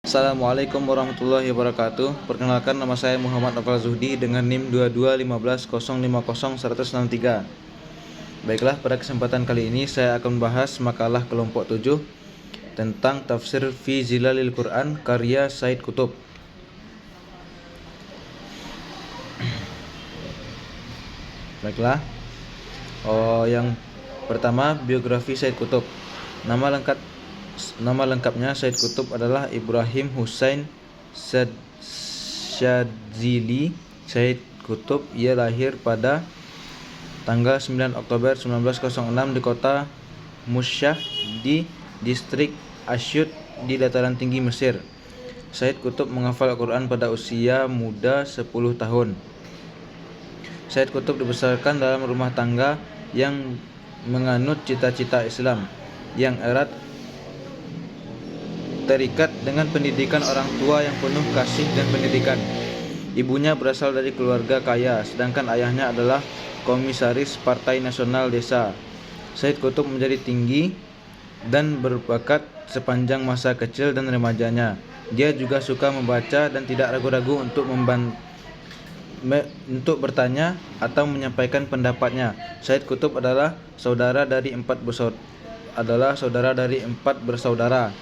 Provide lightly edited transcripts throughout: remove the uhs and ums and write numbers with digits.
Assalamualaikum warahmatullahi wabarakatuh. Perkenalkan, nama saya Muhammad Novel Zuhdi dengan NIM 22150501163. Baiklah, pada kesempatan kali ini saya akan membahas makalah kelompok 7 tentang tafsir fi zilalil Quran karya Said Qutb. Baiklah. Yang pertama, biografi Said Qutb. Nama lengkapnya Said Qutb adalah Ibrahim Hussein Syadzili. Said Qutb ia lahir pada tanggal 9 Oktober 1906 di kota Musyah di distrik Asyut di dataran tinggi Mesir. Said Qutb menghafal Al-Quran pada usia muda 10 tahun. Said Qutb dibesarkan dalam rumah tangga yang menganut cita-cita Islam yang erat terikat dengan pendidikan orang tua yang penuh kasih dan pendidikan. Ibunya berasal dari keluarga kaya, sedangkan ayahnya adalah komisaris Partai Nasional Desa. Said Qutb menjadi tinggi dan berbakat sepanjang masa kecil dan remajanya. Dia juga suka membaca dan tidak ragu-ragu untuk bertanya atau menyampaikan pendapatnya. Said Qutb adalah saudara dari empat bersaudara.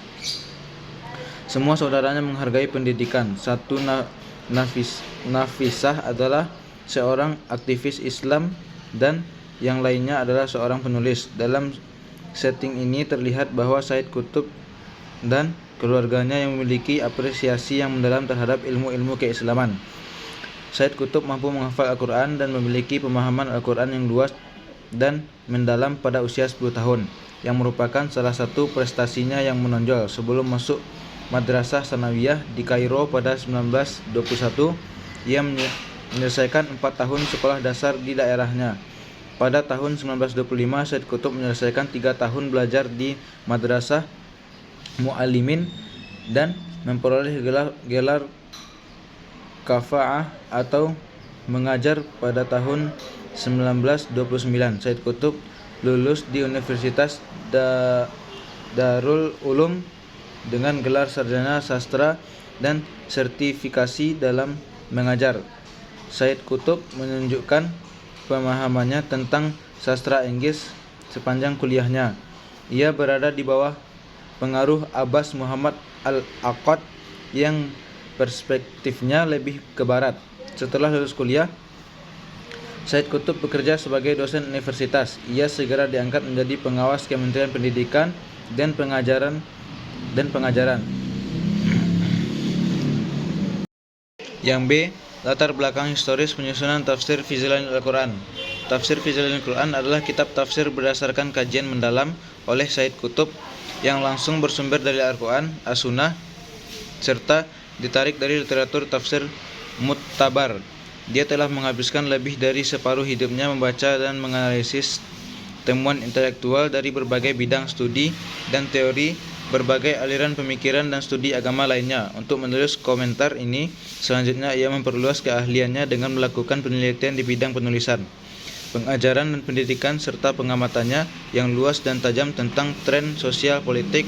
Semua saudaranya menghargai pendidikan. Satu Nafisah adalah seorang aktivis Islam dan yang lainnya adalah seorang penulis. Dalam setting ini terlihat bahwa Said Qutb dan keluarganya yang memiliki apresiasi yang mendalam terhadap ilmu-ilmu keislaman. Said Qutb mampu menghafal Al-Quran dan memiliki pemahaman Al-Quran yang luas dan mendalam pada usia 10 tahun, yang merupakan salah satu prestasinya yang menonjol. Sebelum masuk Madrasah Sanawiyah di Kairo pada 1921, ia menyelesaikan 4 tahun sekolah dasar di daerahnya. Pada tahun 1925, Said Qutb menyelesaikan 3 tahun belajar di Madrasah Mu'allimin dan memperoleh gelar Kafa'ah atau mengajar pada tahun 1929. Said Qutb lulus di Universitas Darul Ulum dengan gelar sarjana sastra dan sertifikasi dalam mengajar. Said Qutb menunjukkan pemahamannya tentang sastra Inggris sepanjang kuliahnya. Ia berada di bawah pengaruh Abbas Muhammad Al-Aqad yang perspektifnya lebih ke barat. Setelah lulus kuliah, Said Qutb bekerja sebagai dosen universitas. Ia segera diangkat menjadi pengawas Kementerian Pendidikan dan Pengajaran. Yang B. Latar belakang historis penyusunan tafsir fi zilalil Al-Quran. Tafsir fi zilalil Al-Quran adalah kitab tafsir berdasarkan kajian mendalam oleh Said Qutb yang langsung bersumber dari Al-Quran, As-Sunnah, serta ditarik dari literatur tafsir mu'tabar. Dia telah menghabiskan lebih dari separuh hidupnya membaca dan menganalisis temuan intelektual dari berbagai bidang studi dan teori, berbagai aliran pemikiran dan studi agama lainnya. Untuk menulis komentar ini, selanjutnya ia memperluas keahliannya dengan melakukan penelitian di bidang penulisan, pengajaran dan pendidikan, serta pengamatannya yang luas dan tajam tentang tren sosial politik.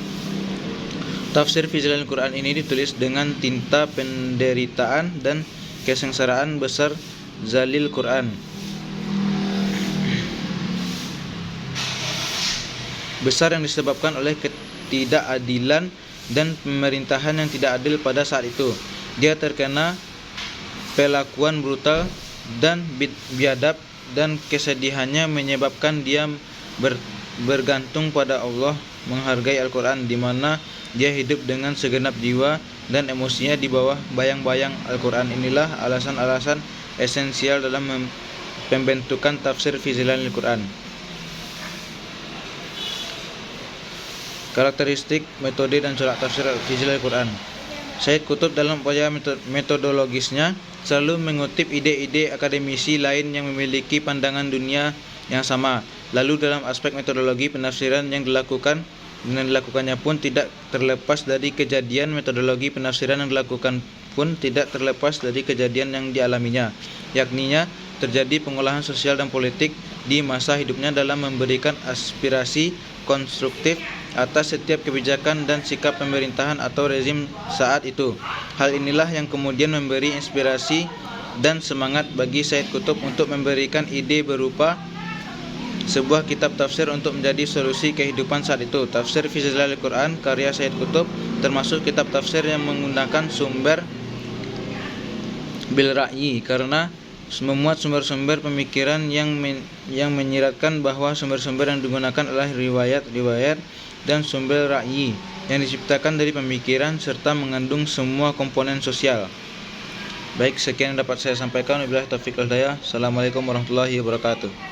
Tafsir fi zilalil Quran ini ditulis dengan tinta penderitaan dan kesengsaraan besar zalil Quran. Besar yang disebabkan oleh ketidakadilan dan pemerintahan yang tidak adil pada saat itu. Dia terkena perlakuan brutal dan biadab, dan kesedihannya menyebabkan dia bergantung pada Allah, menghargai Al-Quran, di mana dia hidup dengan segenap jiwa dan emosinya di bawah bayang-bayang Al-Quran. Inilah alasan-alasan esensial dalam pembentukan tafsir fi zilalil Quran. Karakteristik, metode, dan corak tafsir fi zilalil Quran. Said Qutb dalam upaya metodologisnya selalu mengutip ide-ide akademisi lain yang memiliki pandangan dunia yang sama. Lalu dalam aspek metodologi penafsiran yang dilakukannya pun tidak terlepas dari kejadian metodologi penafsiran yang dilakukan pun tidak terlepas dari kejadian yang dialaminya, yakninya terjadi pengolahan sosial dan politik di masa hidupnya dalam memberikan aspirasi konstruktif atas setiap kebijakan dan sikap pemerintahan atau rezim saat itu. Hal inilah yang kemudian memberi inspirasi dan semangat bagi Sayyid Qutb untuk memberikan ide berupa sebuah kitab tafsir untuk menjadi solusi kehidupan saat itu. Tafsir fi Zilalil Quran karya Sayyid Qutb termasuk kitab tafsir yang menggunakan sumber bil ra'yi karena memuat sumber-sumber pemikiran yang menyiratkan bahwa sumber-sumber yang digunakan adalah riwayat-riwayat dan sumber ra'yi yang diciptakan dari pemikiran serta mengandung semua komponen sosial. Baik, sekian yang dapat saya sampaikan. Wabillahi taufiq wal hidayah. Assalamualaikum warahmatullahi wabarakatuh.